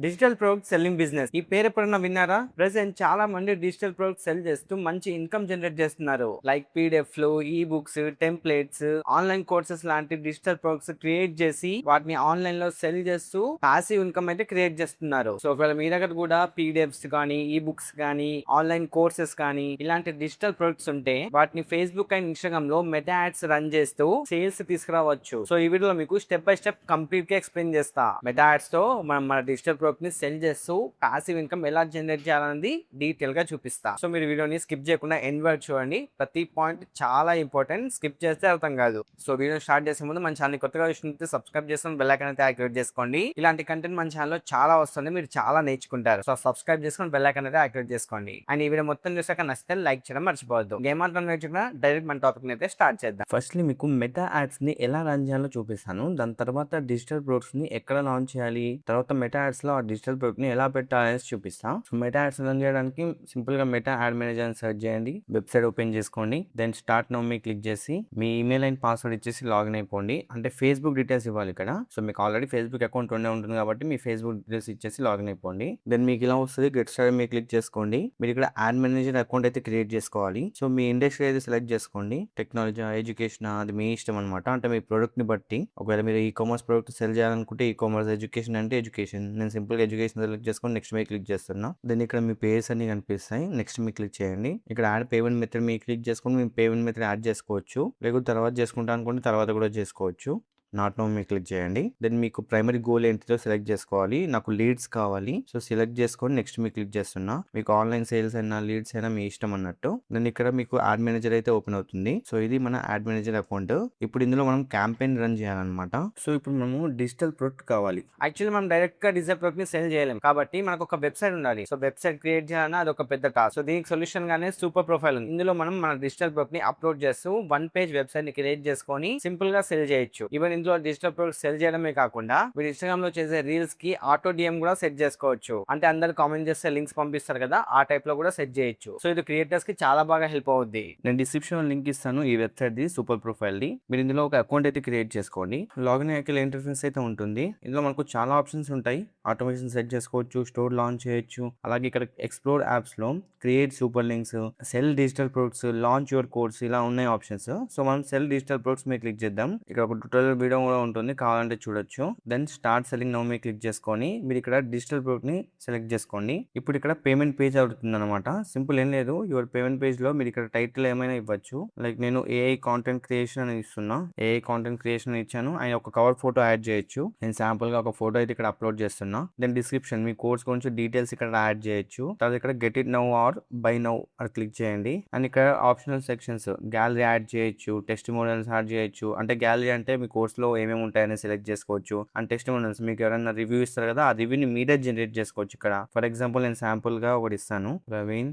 Digital product selling business ఈ పేరు ఎప్పుడన్నా విన్నారా? ప్రెసెంట్ చాలా మంది డిజిటల్ ప్రొడక్ట్ సెల్ చేస్తూ మంచి ఇన్కమ్ జనరేట్ చేస్తున్నారు. లైక్ పీడిఎఫ్ లు, ఈ బుక్స్, టెంప్లెట్స్, ఆన్లైన్ కోర్సెస్ లాంటి డిజిటల్ ప్రొడక్ట్స్ క్రియేట్ చేసి వాటిని ఆన్లైన్ లో సెల్ చేస్తూ పాసివ్ ఇన్కమ్ అయితే క్రియేట్ చేస్తున్నారు. సో ఒకవేళ మీ దగ్గర కూడా పీడిఎఫ్స్ కానీ, ఈ బుక్స్ కానీ, ఆన్లైన్ కోర్సెస్ కానీ ఇలాంటి డిజిటల్ ప్రొడక్ట్స్ ఉంటే వాటిని ఫేస్బుక్ అండ్ ఇన్స్టాగ్రామ్ లో మెటా యాడ్స్ రన్ చేస్తూ సేల్స్ తీసుకురావచ్చు. సో ఈ వీడియోలో మీకు స్టెప్ బై స్టెప్ కంప్లీట్ గా ఎక్స్ప్లెయిన్ చేస్తా. మెటా యాడ్స్ తో మనం మన డిజిటల్ ప్రొడక్ట్ ని సెల్ చేస్తూ పాసివ్ ఇన్కమ్ ఎలా జనరేట్ చేయాలనేది డీటెయిల్ గా చూపిస్తా. సో మీరు వీడియోని స్కిప్ చేయకుండా ఎండ్ వరకు చూడండి. ప్రతి పాయింట్ చాలా ఇంపార్టెంట్, స్కిప్ చేస్తే అర్థం కాదు. సో వీడియో స్టార్ట్ చేసే ముందు మన ఛానల్ కొత్తగా చూస్తుంటే సబ్స్క్రైబ్ చేసుకుని బెల్ ఐకాన్ అయితే యాక్టివేట్ చేసుకోండి. ఇలాంటి కంటెంట్ మన ఛానల్లో చాలా వస్తుంది, మీరు చాలా నేర్చుకుంటారు. సో సబ్స్క్రైబ్ చేసుకుని బెల్ ఐకాన్ అయితే యాక్టివేట్ చేసుకోండి. అండ్ ఈ వీడియో మొత్తం చూసాక నచ్చితే లైక్ చేయడం మర్చిపోవద్దు. గేమ్ ఆటలు నేర్చుకున్నా డైరెక్ట్ మన టాపిక్ అయితే స్టార్ట్ చేద్దాం. ఫస్ట్లీ మీకు మెటా యాడ్స్ ని ఎలా రన్ చేయాలో చూపిస్తాను. దాని తర్వాత డిజిటల్ ప్రొడక్ట్స్ ని ఎక్కడ లాంచ్ చేయాలి, తర్వాత మెటా యాడ్స్ లో ఆ డిజిటల్ ప్రొడక్ట్ ని ఎలా పెట్టాలని చూపిస్తాం. సో మెటా యాడ్స్ రన్ చేయడానికి సింపుల్ గా మెటా యాడ్ మేనేజర్ అని సెర్చ్ చేయండి. వెబ్సైట్ ఓపెన్ చేసుకోండి. దెన్ స్టార్ట్ నౌ మీ క్లిక్ చేసి మీ ఈమెయిల్ అండ్ పాస్వర్డ్ ఇచ్చేసి లాగిన్ అయిపోండి. అంటే ఫేస్బుక్ డీటెయిల్స్ ఇవ్వాలి ఇక్కడ. సో మీకు ఆల్రెడీ ఫేస్బుక్ అకౌంట్ ఉండే ఉంటుంది కాబట్టి మీ ఫేస్బుక్ డీటెయిల్స్ ఇచ్చేసి లాగిన్ అయిపోండి. దెన్ మీకు ఇలా వస్తుంది, గెట్ స్టార్టెడ్ మీ క్లిక్ చేసుకోండి. మీరు ఇక్కడ యాడ్ మేనేజర్ అకౌంట్ అయితే క్రియేట్ చేసుకోవాలి. సో మీ ఇండస్ట్రీ అయితే సెలెక్ట్ చేసుకోండి. టెక్నాలజీ, ఎడ్యుకేషన్, అది మీ ఇష్టం అనమాట. అంటే మీ ప్రొడక్ట్ ని బట్టి. ఒకవేళ మీరు ఈ కామర్స్ ప్రొడక్ట్ సెల్ చేయాలనుకుంటే ఈ కామర్స్, ఎడ్యుకేషన్ అంటే ఎడ్యుకేషన్. నేను సింపుల్ గా ఎడ్యుకేషన్ సెలెక్ట్ చేసుకొని నెక్స్ట్ మీ క్లిక్ చేస్తున్నా. దెన్ ఇక్కడ మీ పేర్స్ అన్ని కనిపిస్తాయి. నెక్స్ట్ మీ క్లిక్ చేయండి. ఇక్కడ యాడ్ పేమెంట్ మెథడ్ మీ క్లిక్ చేసుకొని మీ పేమెంట్ మెథడ్ యాడ్ చేసుకోవచ్చు. లేకపోతే తర్వాత చేసుకుంటా అనుకుంటే తర్వాత కూడా చేసుకోవచ్చు. నాట్ నో మీ క్లిక్ చేయండి. దెన్ మీకు ప్రైమరీ గోల్ ఏంటిదో సెలెక్ట్ చేసుకోవాలి. నాకు లీడ్స్ కావాలి. సో సెలెక్ట్ చేసుకొని నెక్స్ట్ మీ క్లిక్ చేస్తున్నా. మీకు ఆన్లైన్ సేల్స్ అయినా లీడ్స్ అయినా మీ ఇష్టం అన్నట్టు. దెన్ ఇక్కడ మీకు యాడ్ మేనేజర్ అయితే ఓపెన్ అవుతుంది. సో ఇది మన యాడ్ మేనేజర్ అకౌంట్. ఇప్పుడు ఇందులో మనం క్యాంపెయిన్ రన్ చేయాలన్నమాట. సో ఇప్పుడు మనము డిజిటల్ ప్రొడక్ట్ కావాలి. యాక్చువల్లీ మనం డైరెక్ట్ గా డిజిటల్ ప్రొడక్ట్ ని సెల్ చేయలేం కాబట్టి మనకు ఒక వెబ్సైట్ ఉండాలి. సో వెబ్సైట్ క్రియేట్ చేయాలన్నా అది ఒక పెద్ద టాస్క్. సో దీనికి సొల్యూషన్ గానే సూపర్ ప్రొఫైల్ ఉంది. ఇందులో మనం మన డిజిటల్ ప్రొడక్ట్ ని అప్లోడ్ చేస్తూ వన్ పేజ్ వెబ్సైట్ ని క్రియేట్ చేసుకొని సింపుల్ గా సెల్ చేయొచ్చు. ఈవెన్ ఇందులో డిజిటల్ ప్రొడక్ట్ సెల్ చేయడమే కాకుండా మీరు ఇన్స్టాగ్రామ్ లో చేసే రీల్స్ కి ఆటో డిఎం కూడా సెట్ చేసుకోవచ్చు. అంటే అందరు కామెంట్ చేస్తే లింక్స్ పంపిస్తారు కదా, ఆ టైప్ లో కూడా సెట్ చేయొచ్చు. సో ఇది క్రియేటర్స్ కి చాలా బాగా హెల్ప్ అవుద్ది. నేను డిస్క్రిప్షన్ లింక్ ఇస్తాను ఈ website the, super profile the. మీరు ఇందులో ఒక అకౌంట్ అయితే క్రియేట్ చేసుకోండి. లాగిన్ అయ్యాక ఇంటర్ఫేస్ అయితే ఉంటుంది. ఇందులో మనకు చాలా ఆప్షన్స్ ఉంటాయి. ఆటోమేషన్ సెట్ చేసుకోవచ్చు, స్టోర్ లాంచ్ చేయొచ్చు. అలాగే ఇక్కడ ఎక్స్ప్లోర్ యాప్స్ లో create super links, cell digital products, launch your course, ఇలా ఉన్నాయి ఆప్షన్స్. సో మనం సెల్ డిజిటల్ ప్రొడక్ట్స్ మీద క్లిక్ చేద్దాం. ఇక్కడ ఒక ట్యూటోరియల్ వీడియో కూడా ఉంటుంది, కావాలంటే చూడొచ్చు. దెన్ స్టార్ట్ సెల్లింగ్ నౌ మీద క్లిక్ చేసుకొని మీరు ఇక్కడ డిజిటల్ ప్రొడక్ట్ ని సెలెక్ట్ చేసుకోండి. ఇప్పుడు ఇక్కడ పేమెంట్ పేజ్ అవుతుంది అనమాట. సింపుల్ ఏం లేదు, యువర్ పేమెంట్ పేజ్ లో మీరు ఇక్కడ టైటిల్ ఏమైనా ఇవ్వచ్చు. లైక్ నేను ఏఐ కాంటెంట్ క్రియేషన్ అని ఇస్తున్నా. ఏఐ కాంటెంట్ క్రియేషన్ ఇచ్చాను. అండ్ ఒక కవర్ ఫోటో యాడ్ చేయొచ్చు. నేను శాంపుల్ గా ఒక ఫోటో అయితే ఇక్కడ అప్లోడ్ చేస్తున్నా. దెన్ డిస్క్రిప్షన్, మీ కోర్స్ గురించి డీటెయిల్స్ ఇక్కడ యాడ్ చేయొచ్చు. తర్వాత ఇక్కడ get it now or buy now అని క్లిక్ చేయండి. అండ్ ఇక్కడ ఆప్షనల్ సెక్షన్స్, గ్యాలరీ యాడ్ చేయొచ్చు, టెస్టిమోనియల్స్ యాడ్ చేయొచ్చు. అంటే గ్యాలరీ అంటే మీ కోర్స్ లో ఏమేమి ఉంటాయని సెలెక్ట్ చేసుకోవచ్చు. అండ్ టెస్టిమోనియల్స్, మీకు ఎవరైనా రివ్యూ ఇస్తారు కదా, ఆ రివ్యూని మీరే జనరేట్ చేసుకోవచ్చు. ఇక్కడ ఫర్ ఎగ్జాంపుల్ నేను శాంపుల్ గా ఒకటి ఇస్తాను, ప్రవీణ్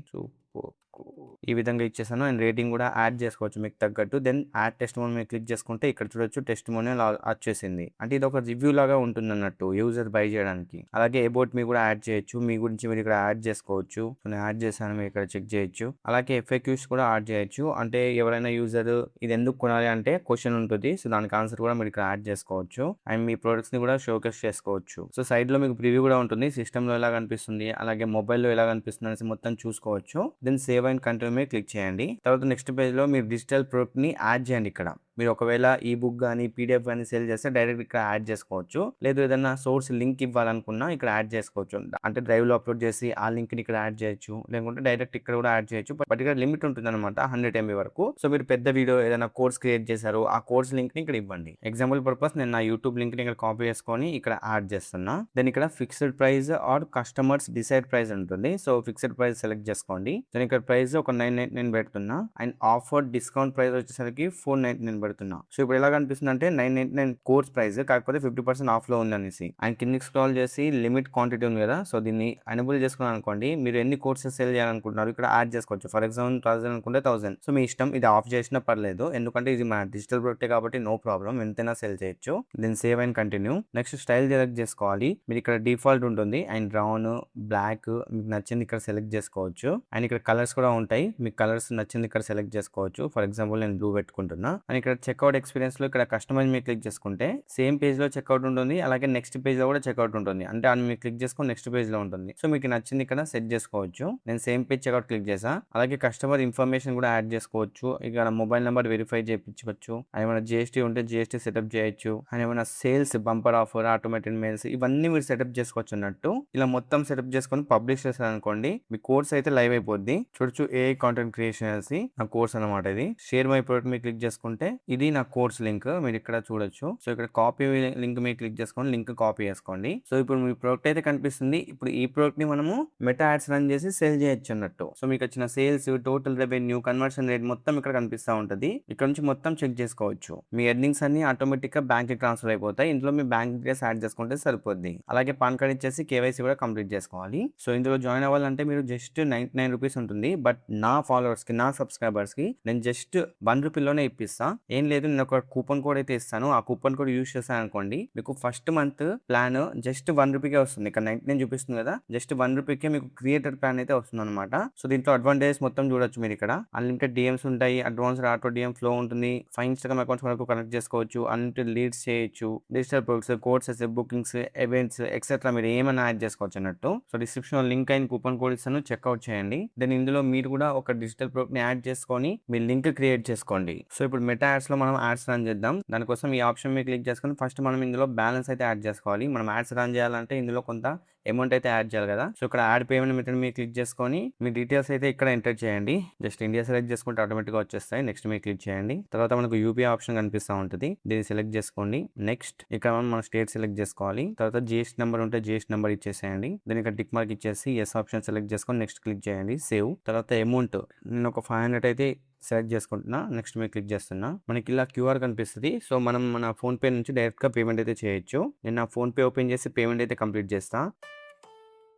ఈ విధంగా ఇచ్చేసాను. అండ్ రేటింగ్ కూడా యాడ్ చేసుకోవచ్చు మీకు తగ్గట్టు. దెన్ యాడ్ టెస్టిమోనియల్ మీద క్లిక్ చేసుకుంటే ఇక్కడ చూడొచ్చు టెస్టిమోనియల్ వచ్చేసింది. అంటే ఇది ఒక రివ్యూ లాగా ఉంటుంది అన్నట్టు యూజర్ బై చేయడానికి. అలాగే అబౌట్ మీ కూడా యాడ్ చేయొచ్చు. మీ గురించి మీరు ఇక్కడ యాడ్ చేసుకోవచ్చు. నేను యాడ్ చేశాను, మీరు ఇక్కడ చెక్ చేయొచ్చు. అలాగే ఎఫ్ఏక్యూస్ కూడా యాడ్ చేయొచ్చు. అంటే ఎవరైనా యూజర్ ఇది ఎందుకు కొనాలి అంటే క్వశ్చన్ ఉంటుంది, సో దానికి ఆన్సర్ కూడా మీరు ఇక్కడ యాడ్ చేసుకోవచ్చు. అండ్ మీ ప్రొడక్ట్స్ ని కూడా షోకేస్ చేసుకోవచ్చు. సో సైడ్ లో మీకు ప్రివ్యూ కూడా ఉంటుంది, సిస్టమ్ లో ఎలా కనిపిస్తుంది, అలాగే మొబైల్లో ఎలా కనిపిస్తుంది అనేసి మొత్తం చూసుకోవచ్చు. దెన్ సేవ్ అండ్ కంటిన్యూ మీద క్లిక్ చేయండి. తర్వాత నెక్స్ట్ పేజ్ లో మీరు డిజిటల్ ప్రొడక్ట్ ని యాడ్ చేయండి. ఇక్కడ మీరు ఒకవేళ ఈ బుక్ కానీ పీడిఎఫ్ కానీ సెల్ చేస్తే డైరెక్ట్ ఇక్కడ యాడ్ చేసుకోవచ్చు. లేదు ఏదైనా సోర్స్ లింక్ ఇవ్వాలనుకున్నా ఇక్కడ యాడ్ చేసుకోవచ్చు. అంటే డ్రైవ్ లో అప్లోడ్ చేసి ఆ లింక్ ని ఇక్కడ యాడ్ చేయొచ్చు, లేకుంటే డైరెక్ట్ ఇక్కడ కూడా యాడ్ చేయొచ్చు. బట్ ఇక్కడ లిమిట్ ఉంటుంది అనమాట 100 MB వరకు. సో మీరు పెద్ద వీడియో ఏదైనా కోర్స్ క్రియేట్ చేశారు, ఆ కోర్స్ లింక్ ని ఇక్కడ ఇవ్వండి. ఎగ్జాంపుల్ పర్పస్ నేను నా యూట్యూబ్ లింక్ ని ఇక్కడ కాపీ చేసుకొని ఇక్కడ యాడ్ చేస్తున్నా. దెన్ ఇక్కడ fixed price or customers decide price ఉంటుంది. సో ఫిక్స్డ్ ప్రైస్ సెలెక్ట్ చేసుకోండి. దెన్ ఇక్కడ ప్రైస్ ఒక 999 పెడుతున్నా. అండ్ ఆఫర్ డిస్కౌంట్ ప్రైస్ వచ్చేసరికి 499 పెడుతున్నా. సో ఇప్పుడు ఎలా కనిపిస్తుంది అంటే 999 కోర్స్ ప్రైస్, కాకపోతే 50% ఆఫ్ లో ఉంది అనేసి. అండ్ కిందికి స్క్రాల్ చేసి లిమిట్ క్వాంటిటీ ఉంది కదా, సో దీన్ని ఎనేబుల్ చేసుకున్నాను అనుకోండి. మీరు ఎన్ని కోర్సెస్ సెల్ చేయాలనుకుంటున్నారు ఇక్కడ యాడ్ చేసుకోవచ్చు. ఫర్ ఎగ్జాంపుల్ 1000 అనుకుంటే 1000. సో మీ ఇష్టం, ఇది ఆఫ్ చేసినా పర్లేదు, ఎందుకంటే ఇది మన డిజిటల్ ప్రొడక్ట్ కాబట్టి నో ప్రాబ్లం, ఎంతైనా సెల్ చేయొచ్చు. Then save and continue. Next style select చేసుకోవాలి. మీరు ఇక్కడ డిఫాల్ట్ ఉంటుంది అండ్ బ్రౌన్, బ్లాక్ మీకు నచ్చింది ఇక్కడ సెలెక్ట్ చేసుకోవచ్చు. అండ్ ఇక్కడ కలర్స్ కూడా ఉంటాయి, మీకు కలర్స్ నచ్చింది ఇక్కడ సెలెక్ట్ చేసుకోవచ్చు. ఫర్ ఎగ్జాంపుల్ నేను బ్లూ పెట్టుకుంటున్నా. అండ్ ఇక్కడ చెక్అవుట్ ఎక్స్పీరియన్స్ లో ఇక్కడ కస్టమైజ్ మీద క్లిక్ చేసుకుంటే సేమ్ పేజ్ లో చెక్అవుట్ ఉంటుంది, అలాగే నెక్స్ట్ పేజ్ లో కూడా చెక్అవుట్ ఉంటుంది. అంటే అది మీరు క్లిక్ చేసుకుని నెక్స్ట్ పేజ్ లో ఉంటుంది. సో మీకు నచ్చింది ఇక్కడ సెట్ చేసుకోవచ్చు. నేను సేమ్ పేజ్ చెక్అవుట్ క్లిక్ చేసా. అలాగే కస్టమర్ ఇన్ఫర్మేషన్ కూడా యాడ్ చేసుకోవచ్చు. ఇక్కడ మొబైల్ నెంబర్ వెరిఫై చేయించవచ్చు, ఏమైనా జిఎస్టీ ఉంటే జిఎస్టీ సెటప్ చేయొచ్చు, అండ్ ఏమైనా sales bumper offer automated mails ఇవన్నీ మీరు సెటప్ చేసుకోవచ్చు అన్నట్టు. ఇలా మొత్తం సెటప్ చేసుకొని పబ్లిష్ చేస్తారు అనుకోండి, మీ కోర్స్ అయితే లైవ్ అయిపోద్ది. చూడొచ్చు AI కాంటెంట్ క్రియేషన్ అనేసి నా కోర్స్ అనమాట. ఇది షేర్ మై ప్రొడక్ట్ మీద క్లిక్ చేసుకుంటే ఇది నా కోర్స్ లింక్ మీరు ఇక్కడ చూడొచ్చు. సో ఇక్కడ కాపీ లింక్ మీద క్లిక్ చేసుకొని లింక్ కాపీ చేసుకోండి. సో ఇప్పుడు మీ ప్రొడక్ట్ అయితే కనిపిస్తుంది. ఇప్పుడు ఈ ప్రొడక్ట్ ని మనము మెటా యాడ్స్ రన్ చేసి సేల్ చేయొచ్చు అన్నట్టు. సో మీకు వచ్చిన sales, total revenue, conversion rate మొత్తం ఇక్కడ కనిపిస్తూ ఉంటది. ఇక్కడ నుంచి మొత్తం చెక్ చేసుకోవచ్చు. మీ ఎర్నింగ్స్ అన్ని ఆటోమేటిక్ గా బ్యాంక్ కి ట్రాన్స్ఫర్ అయిపోతాయి. ఇందులో మీ బ్యాంక్ డీటెయిల్స్ యాడ్ చేసుకుంటే సరిపోద్ది. అలాగే పాన్ కార్డ్ ఇచ్చేసి కేవైసీ కూడా కంప్లీట్ చేసుకోవాలి. సో ఇందులో జాయిన్ అవ్వాలంటే మీరు జస్ట్ 99 రూపీస్ ఉంటుంది. బట్ నా ఫాలోవర్స్ కి, నా సబ్స్క్రైబర్స్ కి నేను జస్ట్ 1 రూపీలోనే ఇప్పిస్తా. ఏం లేదు, నేను ఒక కూపన్ కోడ్ అయితే ఇస్తాను. ఆ కూపన్ కోడ్ యూస్ చేస్తాను అనుకోండి, మీకు ఫస్ట్ మంత్ ప్లాన్ జస్ట్ 1 రూపీకే వస్తుంది. ఇక్కడ 99 చూపిస్తుంది కదా, జస్ట్ 1 రూపీకే మీకు క్రియేటర్ ప్లాన్ అయితే వస్తుంది అనమాట. సో దీంట్లో అడ్వాంటేజెస్ మొత్తం చూడొచ్చు మీరు. ఇక్కడ అన్లిమిటెడ్ డిఎమ్స్ ఉంటాయి, అడ్వాన్స్డ్ ఆటో డిఎం ఫ్లో ఉంటుంది, 5 ఇన్స్టాగ్రామ్ అకౌంట్స్ వరకు కనెక్ట్ చేసుకోవచ్చు, అన్లిమిటెడ్ లీడ్స్ చేయొచ్చు, digital products, courses, bookings, events etcetera మీరు ఏమైనా యాడ్ చేసుకోవచ్చు అన్నట్టు. సో డిస్క్రిప్షన్ లో లింక్ అయిన కూపన్ కోడ్ ఇస్తాను, చెక్అవుట్ చేయండి. దెన్ ఇందులో మీరు కూడా ఒక డిజిటల్ ప్రొడక్ట్ ని యాడ్ చేసుకొని మీ లింక్ క్రియేట్ చేసుకోండి. సో ఇప్పుడు మెటా యాడ్స్ లో మనం యాడ్స్ రన్ చేద్దాం. దానికోసం ఈ ఆప్షన్ మీద క్లిక్ చేసుకొని ఫస్ట్ మనం ఇందులో బ్యాలెన్స్ అయితే యాడ్ చేసుకోవాలి. మనం యాడ్స్ రన్ చేయాలంటే ఇందులో కొంత అమౌంట్ అయితే యాడ్ చేయాలి కదా. సో ఇక్కడ యాడ్ పేమెంట్ మెథడ్ మీద క్లిక్ చేసుకొని మీ డీటెయిల్స్ అయితే ఇక్కడ ఎంటర్ చేయండి. జస్ట్ ఇండియా సెలెక్ట్ చేసుకుంటే ఆటోమేటిక్ గా వచ్చేస్తాయి. నెక్స్ట్ మీద క్లిక్ చేయండి. తర్వాత మనకు యూపీఐ ఆప్షన్ కనిపిస్తూ ఉంటుంది, దీన్ని సెలెక్ట్ చేసుకోండి. నెక్స్ట్ ఇక్కడ మన స్టేట్ సెలెక్ట్ చేసుకోవాలి. తర్వాత జిఎస్టీ నెంబర్ ఉంటే జిఎస్టీ నెంబర్ ఇచ్చేసేయండి. దీని ఇక్కడ టిక్ మార్క్ ఇచ్చేసి ఎస్ ఆప్షన్ సెలెక్ట్ చేసుకొని నెక్స్ట్ క్లిక్ చేయండి. సేవ్. తర్వాత అమౌంట్ నేను ఒక 500 అయితే సెలెక్ట్ చేసుకుంటున్నా. నెక్స్ట్ మీద క్లిక్ చేస్తున్నా. మనకి ఇలా క్యూఆర్ కనిపిస్తుంది. సో మనం మన ఫోన్ పే నుంచి డైరెక్ట్ గా పేమెంట్ అయితే చేయొచ్చు. నేను నా ఫోన్ పే ఓపెన్ చేసి పేమెంట్ అయితే కంప్లీట్ చేస్తా.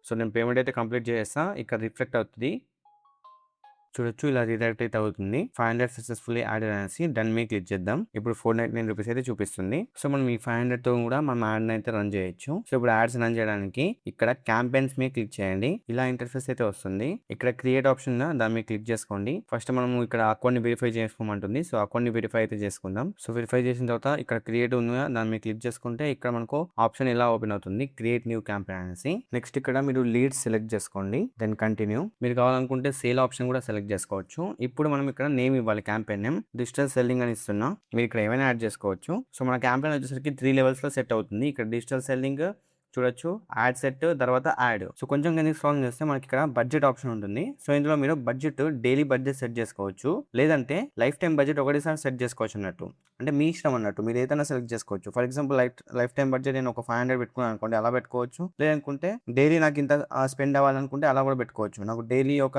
సో నేను పేమెంట్ అయితే కంప్లీట్ చేస్తా. ఇక్కడ రిఫ్లెక్ట్ అవుతుంది, చూడొచ్చు ఇలా రీడైరెక్ట్ అయితే అవుతుంది. 500 సక్సెస్ఫుల్లీ యాడ్ అనేసి డన్ మీద క్లిక్ చేద్దాం. ఇప్పుడు 499 రూపీస్ అయితే చూపిస్తుంది. సో మనం ఈ 500 తో కూడా మనం యాడ్ అయితే రన్ చేయొచ్చు. సో ఇప్పుడు యాడ్స్ రన్ చేయడానికి ఇక్కడ క్యాంపెయిన్స్ మీద క్లిక్ చేయండి. ఇలా ఇంటర్ఫేస్ అయితే వస్తుంది. ఇక్కడ క్రియేట్ ఆప్షన్ దాని మీద క్లిక్ చేసుకోండి. ఫస్ట్ మనం ఇక్కడ అకౌంట్ ని వెరిఫై చేసుకోమంటుంది. సో అకౌంట్ ని వెరిఫై అయితే చేసుకుందాం. సో వెరిఫై చేసిన తర్వాత ఇక్కడ క్రియేట్ ఉంది, దాని మీద క్లిక్ చేసుకుంటే ఇక్కడ మనకు ఆప్షన్ ఇలా ఓపెన్ అవుతుంది, క్రియేట్ న్యూ క్యాంపెయిన్ అనేసి. నెక్స్ట్ ఇక్కడ మీరు లీడ్స్ సెలెక్ట్ చేసుకోండి. Then continue. మీరు కావాలనుకుంటే సేల్ ఆప్షన్ కూడా సెలెక్ట్ చేసుకోవచ్చు. ఇప్పుడు మనం ఇక్కడ నేమ్ ఇవ్వాలి, క్యాంపెయిన్ నేమ్ డిజిటల్ సెల్లింగ్ అని ఇస్తున్నా. మీరు ఇక్కడ ఏమైనా యాడ్ చేసుకోవచ్చు. సో మన క్యాంపెయిన్ వచ్చేసరికి 3 లెవెల్స్ లో సెట్ అవుతుంది. ఇక్కడ డిజిటల్ సెల్లింగ్ చూడొచ్చు, యాడ్ సెట్, తర్వాత యాడ్. సో కొంచెం కింద స్క్రాల్ చేస్తే మనకి ఇక్కడ బడ్జెట్ ఆప్షన్ ఉంటుంది. సో ఇందులో మీరు బడ్జెట్ డైలీ బడ్జెట్ సెట్ చేసుకోవచ్చు, లేదంటే లైఫ్ టైం బడ్జెట్ ఒకటేసారి సెట్ చేసుకోవచ్చు అన్నట్టు. అంటే మీ ఇష్టం అన్నట్టు, మీరు ఏదైనా సెలెక్ట్ చేసుకోవచ్చు. For example life time budget నేను ఒక 500 పెట్టుకున్నాను అనుకోండి, అలా పెట్టుకోవచ్చు. లేదనుకుంటే డైలీ నాకు ఇంత స్పెండ్ అవ్వాలనుకుంటే అలా కూడా పెట్టుకోవచ్చు. నాకు డైలీ ఒక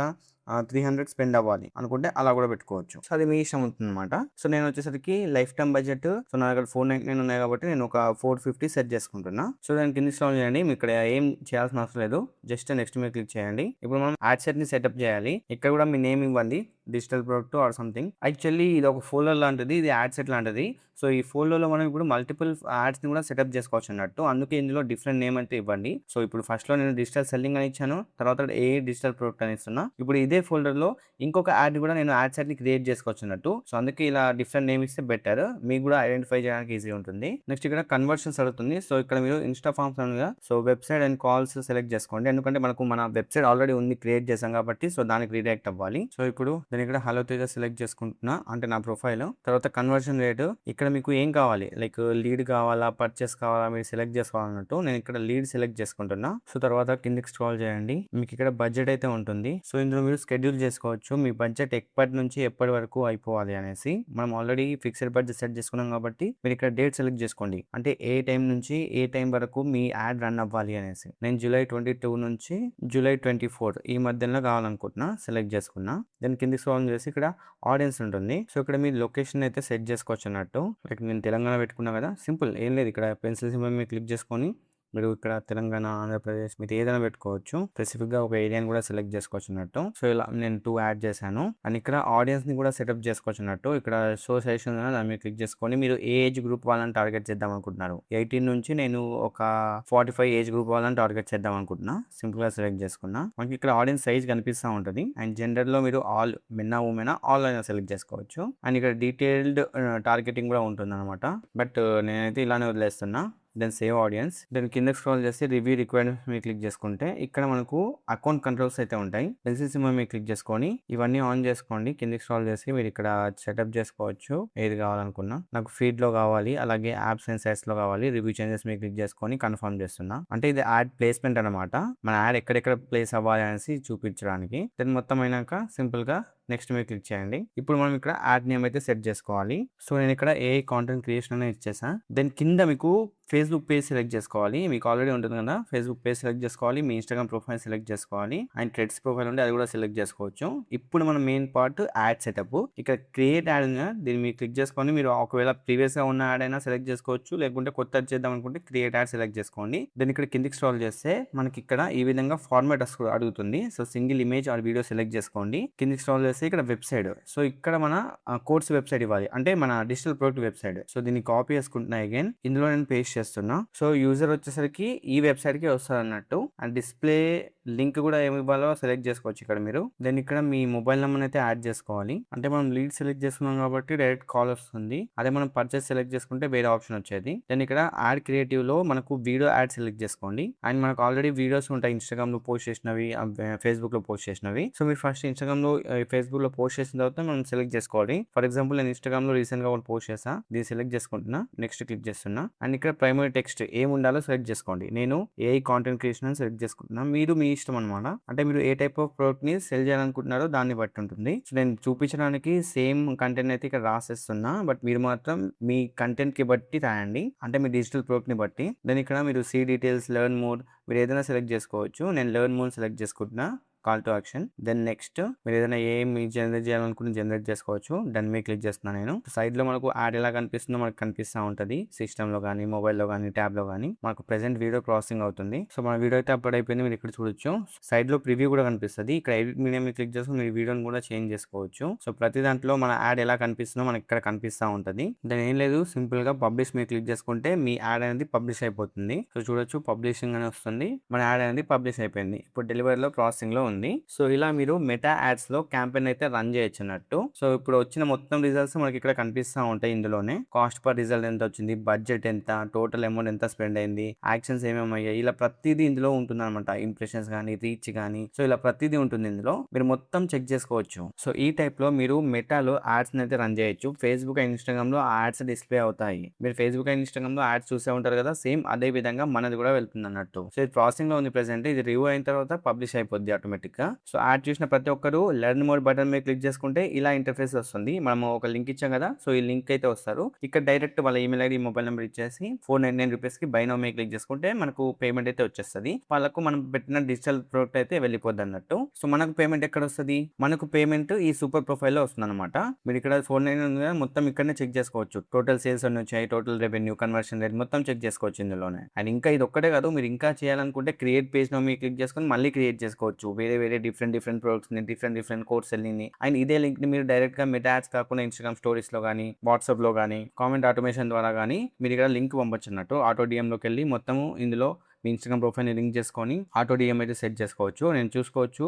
300 స్పెండ్ అవ్వాలి అనుకుంటే అలా కూడా పెట్టుకోవచ్చు. సో అది మీ ఇష్టం ఉంటుంది అనమాట. సో నేను వచ్చేసరికి లైఫ్ టైం బడ్జెట్, సో నా దగ్గర 499 ఉన్నాయి కాబట్టి నేను ఒక 450 సెట్ చేసుకుంటున్నా. సో దానికి ఇన్స్టాల్ చేయండి. మీకు ఇక్కడ ఏం చేయాల్సిన అవసరం లేదు, జస్ట్ నెక్స్ట్ మీద క్లిక్ చేయండి. ఇప్పుడు మనం యాడ్ సెట్ ని సెటప్ చేయాలి. ఇక్కడ కూడా మీ నేమ్ ఇవ్వండి, digital product or something. Actually ఇది ఒక ఫోల్డర్ లాంటిది, ఇది యాడ్ సెట్ లాంటిది. సో ఈ ఫోల్డర్లో మనం ఇప్పుడు మల్టిపుల్ యాడ్స్ ని కూడా సెటప్ చేసుకోవచ్చు అన్నట్టు. అందుకే ఇందులో డిఫరెంట్ నేమ్ అయితే ఇవ్వండి. సో ఇప్పుడు ఫస్ట్ లో నేను డిజిటల్ సెల్లింగ్ అని ఇచ్చాను, తర్వాత ఏ డిజిటల్ ప్రొడక్ట్ అని ఇస్తున్నా. ఇప్పుడు ఇదే ఫోల్డర్ లో ఇంకొక యాడ్ కూడా నేను యాడ్ సెట్ ని క్రియేట్ చేసుకోవచ్చు అన్నట్టు. సో అందుకే ఇలా డిఫరెంట్ నేమ్ ఇస్తే బెటర్, మీకు కూడా ఐడెంటిఫై చేయడానికి ఈజీ ఉంటుంది. నెక్స్ట్ ఇక్కడ కన్వర్షన్స్ అడుగుతుంది. సో ఇక్కడ మీరు ఇన్స్టా ఫార్మ్స్ అనగా so website and calls select చేసుకోండి. ఎందుకంటే మనకు మన వెబ్సైట్ ఆల్రెడీ ఉంది, క్రియేట్ చేసాం కాబట్టి. సో దానికి రీడైరెక్ట్ అవ్వాలి. సో ఇప్పుడు నేను ఇక్కడ హలో తేజ సెలెక్ట్ చేసుకుంటున్నా, అంటే నా ప్రొఫైల్. తర్వాత కన్వర్షన్ రేట్, ఇక్కడ మీకు ఏం కావాలి, లైక్ లీడ్ కావాలా, పర్చేస్ కావాలా, మీరు సెలెక్ట్ చేసుకోవాలన్నట్టు. నేను ఇక్కడ లీడ్ సెలెక్ట్ చేసుకుంటున్నా. సో తర్వాత కిందికి స్క్రాల్ చేయండి. మీకు ఇక్కడ బడ్జెట్ అయితే ఉంటుంది. సో ఇందులో మీరు షెడ్యూల్ చేసుకోవచ్చు, మీ బడ్జెట్ ఎప్పటి నుంచి ఎప్పటి వరకు అయిపోవాలి అనేసి. మనం ఆల్రెడీ ఫిక్స్డ్ బడ్జెట్ సెట్ చేసుకున్నాం కాబట్టి మీరు ఇక్కడ డేట్ సెలెక్ట్ చేసుకోండి, అంటే ఏ టైం నుంచి ఏ టైం వరకు మీ యాడ్ రన్ అవ్వాలి అనేసి. నేను జూలై 22 నుంచి జూలై 24 ఈ మధ్యలో కావాలనుకుంటున్నా, సెలెక్ట్ చేసుకున్నా. దాని కింది స్క్రాల్ చేసి ఇక్కడ ఆడియన్స్ ఉంటుంది. సో ఇక్కడ మీ లొకేషన్ అయితే సెట్ చేసుకోవచ్చు అన్నట్టు. లైక్ నేను తెలంగాణ పెట్టుకున్నా కదా, సింపుల్ ఏం లేదు. ఇక్కడ పెన్సిల్ సింబల్ మీద క్లిక్ చేసుకొని మీరు ఇక్కడ తెలంగాణ, ఆంధ్రప్రదేశ్ మీరు ఏదైనా పెట్టుకోవచ్చు. స్పెసిఫిక్గా ఒక ఏరియాని కూడా సెలెక్ట్ చేసుకోవచ్చు అన్నట్టు. సో ఇలా నేను 2 యాడ్ చేశాను. అండ్ ఇక్కడ ఆడియన్స్ ని కూడా సెటప్ చేసుకోవచ్చు అన్నట్టు. ఇక్కడ షో సజెషన్ దాని మీద క్లిక్ చేసుకొని మీరు ఏ ఏజ్ గ్రూప్ వాళ్ళని టార్గెట్ చేద్దాం అనుకుంటున్నారు. 18 నుంచి నేను ఒక 45 ఏజ్ గ్రూప్ వాళ్ళని టార్గెట్ చేద్దాం అనుకుంటున్నా. సింపుల్ గా సెలెక్ట్ చేసుకున్నా. మనకి ఇక్కడ ఆడియన్స్ సైజ్ కనిపిస్తూ ఉంటుంది. అండ్ జెండర్ లో మీరు ఆల్ మెన్నా ఉమెనా ఆల్ అయినా సెలెక్ట్ చేసుకోవచ్చు. అండ్ ఇక్కడ డీటెయిల్డ్ టార్గెటింగ్ కూడా ఉంటుంది అనమాట. బట్ నేనైతే ఇలానే వదిలేస్తున్నా. Then save audience. దెన్ కింద స్క్రోల్ చేసి రివ్యూ రిక్వైర్మెంట్స్ మీద క్లిక్ చేసుకుంటే ఇక్కడ మనకు అకౌంట్ కంట్రోల్స్ అయితే ఉంటాయి. పెన్సిల్ సింబల్ మీద క్లిక్ చేసుకొని ఇవన్నీ ఆన్ చేసుకోండి. కిందకి స్క్రోల్ చేసి మీరు ఇక్కడ సెటప్ చేసుకోవచ్చు ఏది కావాలనుకున్నా. నాకు ఫీడ్ లో కావాలి, అలాగే యాప్స్ అండ్ సైట్స్ లో కావాలి. రివ్యూ చేంజెస్ మీద క్లిక్ చేసుకొని కన్ఫర్మ్ చేస్తున్నా. అంటే ఇది యాడ్ ప్లేస్మెంట్ అనమాట. మన యాడ్ ఎక్కడెక్కడ ప్లేస్ అవ్వాలి అనేసి చూపించడానికి. దెన్ మొత్తం అయినాక సింపుల్ గా నెక్స్ట్ మీద క్లిక్ చేయండి. ఇప్పుడు మనం ఇక్కడ యాడ్ నేమ్ అయితే సెట్ చేసుకోవాలి. సో నేను ఇక్కడ ఏ కాంటెంట్ క్రియేషన్ అనేది ఇచ్చేసా. దెన్ కింద మీకు ఫేస్బుక్ పేజ్ సెలెక్ట్ చేసుకోవాలి. మీకు ఆల్రెడీ ఉంటుంది కదా, ఫేస్బుక్ పేజ్ సెలెక్ట్ చేసుకోవాలి. మీ ఇన్స్టాగ్రామ్ ప్రొఫైల్ సెలెక్ట్ చేసుకోవాలి. అండ్ ట్రెడ్స్ ప్రొఫైల్ ఉంటే అది కూడా సెలెక్ట్ చేసుకోవచ్చు. ఇప్పుడు మన మెయిన్ పార్ట్ యాడ్ సెటప్. ఇక్కడ క్రియేట్ యాడ్ ఉంది, దీన్ని మీరు క్లిక్ చేసుకొని మీరు ఒకవేళ ప్రీవియస్ గా ఉన్న యాడ్ అయినా సెలెక్ట్ చేసుకోవచ్చు, లేకుంటే కొత్త చేద్దాం అనుకుంటే క్రియేట్ యాడ్ సెలెక్ట్ చేసుకోండి. దెన్ ఇక్కడ కిందికి స్క్రోల్ చేస్తే మనకి ఇక్కడ ఈ విధంగా ఫార్మాట్ అడుగుతుంది. So single image or video select చేసుకోండి. కిందికి స్క్రోల్ చేస్తే ఇక్కడ వెబ్సైట్. సో ఇక్కడ మన కోర్స్ వెబ్సైట్ ఇవ్వాలి, అంటే మన డిజిటల్ ప్రోడక్ట్ వెబ్సైట్. సో దీన్ని కాపీ చేసుకుంటున్నా. అగైన్ ఇందులో నేను పేస్ట్ చేస్తున్నా. సో యూజర్ వచ్చేసరికి ఈ వెబ్సైట్ కి వస్తారు అన్నట్టు. అండ్ డిస్ప్లే లింక్ కూడా ఏమి ఇవ్వాలో సెలెక్ట్ చేసుకోవచ్చు ఇక్కడ మీరు. దెన్ ఇక్కడ మీ మొబైల్ నెంబర్ అయితే యాడ్ చేసుకోవాలి. అంటే మనం లీడ్ సెలెక్ట్ చేసుకున్నాం కాబట్టి డైరెక్ట్ కాల్ వస్తుంది. అదే మనం పర్చేస్ సెలెక్ట్ చేసుకుంటే వేరే ఆప్షన్ వచ్చేది. దెన్ ఇక్కడ యాడ్ క్రియేటివ్ లో మనకు వీడియో యాడ్ సెలెక్ట్ చేసుకోండి. అండ్ మనకు ఆల్రెడీ వీడియోస్ ఉంటాయి ఇన్స్టాగ్రామ్ లో పోస్ట్ చేసినవి, ఫేస్బుక్ లో పోస్ట్ చేసినవి. సో మీరు ఫస్ట్ ఇన్స్టాగ్రామ్ లో ఫేస్బుక్ లో పోస్ట్ చేసిన తర్వాత మనం సెలెక్ట్ చేసుకోవాలి. ఫర్ ఎగ్జాంపుల్ నేను ఇన్స్టాగ్రామ్ లో రీసెంట్ గా ఒకటి పోస్ట్ చేసా. దీన్ని సెలెక్ట్ చేసుకుంటున్నా. నెక్స్ట్ క్లిక్ చేస్తున్నా. అండ్ ఇక్కడ ప్రైమరీ టెక్స్ట్ ఏం ఉండాలో సెలెక్ట్ చేసుకోండి. నేను ఏ కాంటెంట్ క్రియేషన్ అని సెలెక్ట్ చేసుకుంటున్నా. మీరు మీ ఇష్టం అనమాట. అంటే మీరు ఏ టైప్ ఆఫ్ ప్రోడక్ట్ ని సెల్ చేయాలనుకుంటున్నారో దాన్ని బట్టి ఉంటుంది. సో నేను చూపించడానికి సేమ్ కంటెంట్ అయితే ఇక్కడ రాసేస్తున్నా. బట్ మీరు మాత్రం మీ కంటెంట్ కి బట్టి రాయండి, అంటే మీ డిజిటల్ ప్రోడక్ట్ ని బట్టి. దెన్ ఇక్కడ మీరు సీ డీటెయిల్స్, లెర్న్ మోర్ మీరు ఏదైనా సెలెక్ట్ చేసుకోవచ్చు. నేను లెర్న్ మోర్ సెలెక్ట్ చేసుకుంటున్నా. Call to action. Then next మీరు ఏదైనా ఏమి జనరేట్ చేయాలనుకుంటే జనరేట్ చేసుకోవచ్చు. డన్ మీద క్లిక్ చేస్తున్నాను నేను. సైడ్ లో మనకు యాడ్ ఎలా కనిపిస్తుందో మనకు కనిపిస్తూ ఉంటుంది. సిస్టమ్ లో కానీ, మొబైల్ లో కానీ, ట్యాబ్ లో కానీ మనకు ప్రెసెంట్ వీడియో ప్రాసెసింగ్ అవుతుంది. సో మన వీడియో అయితే అప్లోడ్ అయిపోయింది. మీరు ఇక్కడ చూడొచ్చు. సైడ్ లో ప్రివ్యూ కూడా కనిపిస్తుంది. ఇక్కడ ఎడిట్ మీడియం మీద క్లిక్ చేసుకుని మీరు వీడియోని కూడా చేంజ్ చేసుకోవచ్చు. సో ప్రతి దాంట్లో మన యాడ్ ఎలా కనిపిస్తుందో మనకి ఇక్కడ కనిపిస్తూ ఉంటుంది. దాని ఏం లేదు, సింపుల్ గా పబ్లిష్ మీద క్లిక్ చేసుకుంటే మీ యాడ్ అనేది పబ్లిష్ అయిపోతుంది. సో చూడొచ్చు, పబ్లిషింగ్ అని వస్తుంది. మన యాడ్ అనేది పబ్లిష్ అయిపోయింది. ఇప్పుడు డెలివరీలో ప్రాసెసింగ్ లో ఉంది. సో ఇలా మీరు మెటా యాడ్స్ లో క్యాంపెయిన్ అయితే రన్ చేయొచ్చు అన్నట్టు. సో ఇప్పుడు వచ్చిన మొత్తం రిజల్ట్స్ మనకి ఇక్కడ కనిపిస్తూ ఉంటాయి. ఇందులోనే కాస్ట్ పర్ రిజల్ట్ ఎంత వచ్చింది, బడ్జెట్ ఎంత, టోటల్ అమౌంట్ ఎంత స్పెండ్ అయింది, యాక్షన్స్ ఏమేమి అయ్యాయి, ఇలా ప్రతిదీ ఇందులో ఉంటుంది అనమాట. ఇంప్రెషన్స్ కానీ, రీచ్ కానీ, సో ఇలా ప్రతిదీ ఉంటుంది ఇందులో. మీరు మొత్తం చెక్ చేసుకోవచ్చు. సో ఈ టైప్ లో మీరు మెటాలో యాడ్స్ అయితే రన్ చేయొచ్చు. ఫేస్బుక్ అండ్ ఇన్స్టాగ్రామ్ లో యాడ్స్ డిస్ప్లే అవుతాయి. మీరు ఫేస్బుక్ అండ్ ఇన్స్టాగ్రామ్ లో యాడ్స్ చూసే ఉంటారు కదా, సేమ్ అదే విధంగా మనది కూడా వెళ్తుంది అన్నట్టు. సో ఇది ప్రాసెసింగ్ లో ఉంది ప్రెసెంట్. ఇది రివ్యూ అయిన తర్వాత పబ్లిష్ అయిపోద్ది ఆటోమేటిక్ గా. సో యాడ్ చూసిన ప్రతి ఒక్కరు లెర్న్ మోర్ బటన్ మీద క్లిక్ చేసుకుంటే ఇలా ఇంటర్ఫేస్ వస్తుంది. మనం ఒక లింక్ ఇచ్చాం కదా, సో ఈ లింక్ అయితే వస్తారు. ఇక్కడ డైరెక్ట్ వాళ్ళ ఈమెయిల్ ఐడి, మొబైల్ నెంబర్ ఇచ్చేసి 499 రూపీస్ కి బై నౌ మీద క్లిక్ చేసుకుంటే మనకు పేమెంట్ అయితే వచ్చేస్తుంది. వాళ్ళకు మనం పెట్టిన డిజిటల్ ప్రోడక్ట్ అయితే వెళ్ళిపోద్ది అన్నట్టు. సో మనకు పేమెంట్ ఎక్కడ వస్తుంది? మనకు పేమెంట్ ఈ సూపర్ ప్రొఫైల్ లో వస్తుంది అనమాట. మీరు ఇక్కడ 499 మొత్తం ఇక్కడనే చెక్ చేసుకోవచ్చు. టోటల్ సేల్స్ అన్ని వచ్చాయి, టోటల్ రెవెన్యూ, కన్వర్షన్ రేట్ మొత్తం చెక్ చేసుకోవచ్చు ఇందులోనే. అండ్ ఇంకా ఇది ఒక్కటే కాదు, మీరు ఇంకా చేయాలనుకుంటే క్రియేట్ పేజ్ నో మీద క్లిక్ చేసుకొని మళ్ళీ క్రియేట్ చేసుకోవచ్చు. వేరే డిఫరెంట్ ప్రొడక్ట్స్ ని, డిఫరెంట్ కోర్స్ ని. అండ్ ఇదే లింక్ ని మీరు డైరెక్ట్ గా మెటా యాడ్స్ కాకుండా ఇన్స్టాగ్రామ్ స్టోరీస్ లో కానీ, వాట్సాప్ లో కానీ, కామెంట్ ఆటోమేషన్ ద్వారా కానీ మీరు ఇక్కడ లింక్ పంపొచ్చు అన్నట్టు. ఆటో డిఎం లోకి వెళ్ళి మొత్తము ఇందులో మీ ఇన్స్టాగ్రామ్ ప్రొఫైల్ ని లింక్ చేసుకొని ఆటో డిఎం అయితే సెట్ చేసుకోవచ్చు. నేను చూసుకోవచ్చు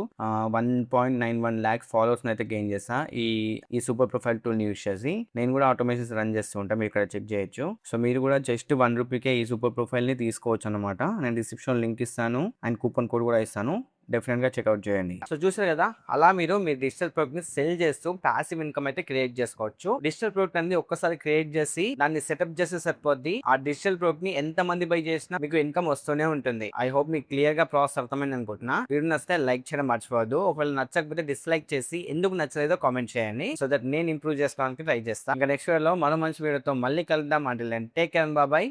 1.91 lakhs ఫాలోవర్స్ అయితే గెయిన్ చేస్తా ఈ సూపర్ ప్రొఫైల్ టూల్ ని యూస్ చేసి. నేను కూడా ఆటోమేషన్స్ రన్ చేస్తూ ఉంటాను, మీరు ఇక్కడ చెక్ చేయొచ్చు. సో మీరు కూడా జస్ట్ 1 రూపీకే ఈ సూపర్ ప్రొఫైల్ ని తీసుకోవచ్చు అనమాట. నేను డిస్క్రిప్షన్ లింక్ ఇస్తాను అండ్ కూపన్ కోడ్ కూడా ఇస్తాను. డెఫినెట్ గా చెక్అవుట్ చేయండి. సో చూసారు కదా, అలా మీరు మీ డిజిటల్ ప్రొడక్ట్ ని సెల్ చేస్తూ పాసివ్ ఇన్కమ్ అయితే క్రియేట్ చేసుకోవచ్చు. డిజిటల్ ప్రొడక్ట్ అనేది ఒక్కసారి క్రియేట్ చేసి దాన్ని సెటప్ చేస్తే సరిపోద్ది. ఆ డిజిటల్ ప్రొడక్ట్ ని ఎంత మంది బై చేసినా మీకు ఇన్కమ్ వస్తూనే ఉంటుంది. ఐ హోప్ మీకు క్లియర్ గా ప్రాసెస్ అర్థమైంది అనుకుంటున్నా. వీడియో నచ్చితే లైక్ చేయడం మర్చిపోవద్దు. ఒకవేళ నచ్చకపోతే డిస్లైక్ చేసి ఎందుకు నచ్చలేదో కామెంట్ చేయండి. సో దట్ నేను ఇంప్రూవ్ చేసుకోవడానికి ట్రై చేస్తాను. ఇంకా నెక్స్ట్ వీడియోలో మరో మంచి వీడియోతో మళ్ళీ కలుద్దాం. అంటే టేక్ కేర్, బాయ్.